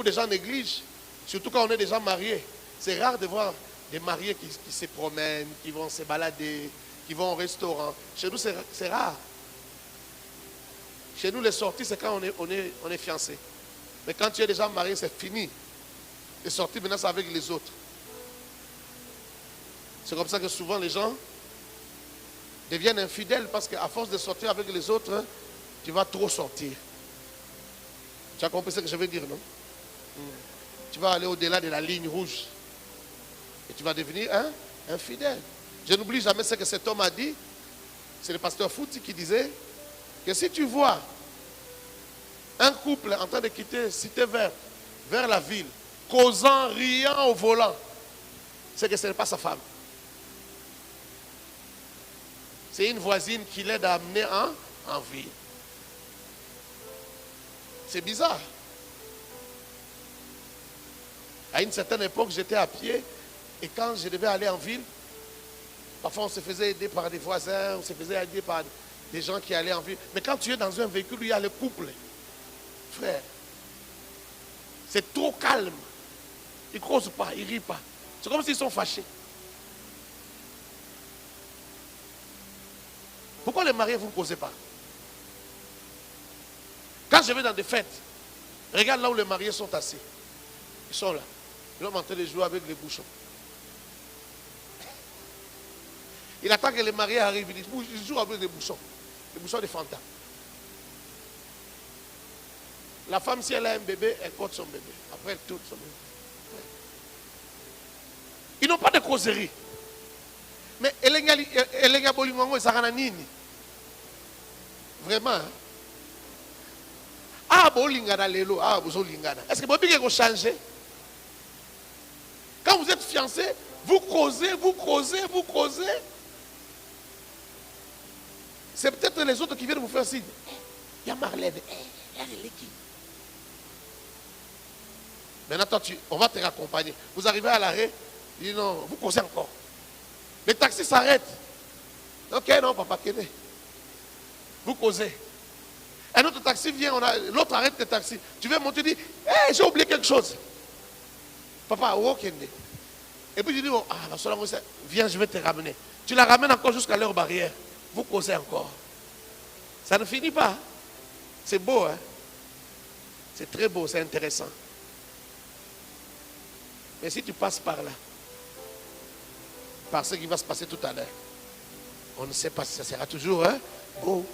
beaucoup de gens négligent, surtout quand on est déjà marié. C'est rare de voir des mariés qui se promènent, qui vont se balader, qui vont au restaurant. Chez nous, c'est rare. Chez nous, les sorties, c'est quand on est fiancé. Mais quand tu es déjà marié, c'est fini. Les sorties, maintenant, c'est avec les autres. C'est comme ça que souvent les gens deviennent infidèles parce qu'à force de sortir avec les autres, tu vas trop sortir. Tu as compris ce que je veux dire, non? Tu vas aller au-delà de la ligne rouge. Et tu vas devenir infidèle. Je n'oublie jamais ce que cet homme a dit. C'est le pasteur Fouti qui disait que si tu vois un couple en train de quitter Cité Verte vers la ville, causant, riant au volant, c'est que ce n'est pas sa femme. C'est une voisine qui l'aide à amener en ville. C'est bizarre. À une certaine époque, j'étais à pied et quand je devais aller en ville, parfois on se faisait aider par des voisins, on se faisait aider par des gens qui allaient en ville. Mais quand tu es dans un véhicule où il y a le couple, frère, c'est trop calme. Ils ne causent pas, ils ne rient pas. C'est comme s'ils sont fâchés. Pourquoi les mariés, vous ne causez pas? Quand je vais dans des fêtes, regarde là où les mariés sont assis. Ils sont là. Ils sont en train de jouer avec les bouchons. Il attend que les mariés arrivent. Il joue avec les bouchons de Fanta. La femme, si elle a un bébé, elle compte son bébé. Après, elle tourne son bébé. Ils n'ont pas de causerie. Mais Elenga Bolingongo et Sarananini. Vraiment. Hein? Ah, Bolingana Lelo. Ah, Bolingana. Est-ce que vous pouvez changer? Quand vous êtes fiancé, vous causez, vous causez, vous causez. C'est peut-être les autres qui viennent vous faire signe. Il y a Marlène. Il y a l'équipe. Maintenant, on va te raccompagner. Vous arrivez à l'arrêt, il dit non, vous causez encore. Les taxis s'arrêtent. Ok, non, papa, Kéné. Vous causez. Un autre taxi vient, l'autre arrête le taxi. Tu veux monter, tu dis, hey, j'ai oublié quelque chose. Papa, où Kéné? Et puis tu dis, oh, viens, je vais te ramener. Tu la ramènes encore jusqu'à leur barrière. Vous causez encore. Ça ne finit pas. C'est beau, hein? C'est très beau, c'est intéressant. Mais si tu passes par là, par ce qui va se passer tout à l'heure, on ne sait pas si ça sera toujours beau.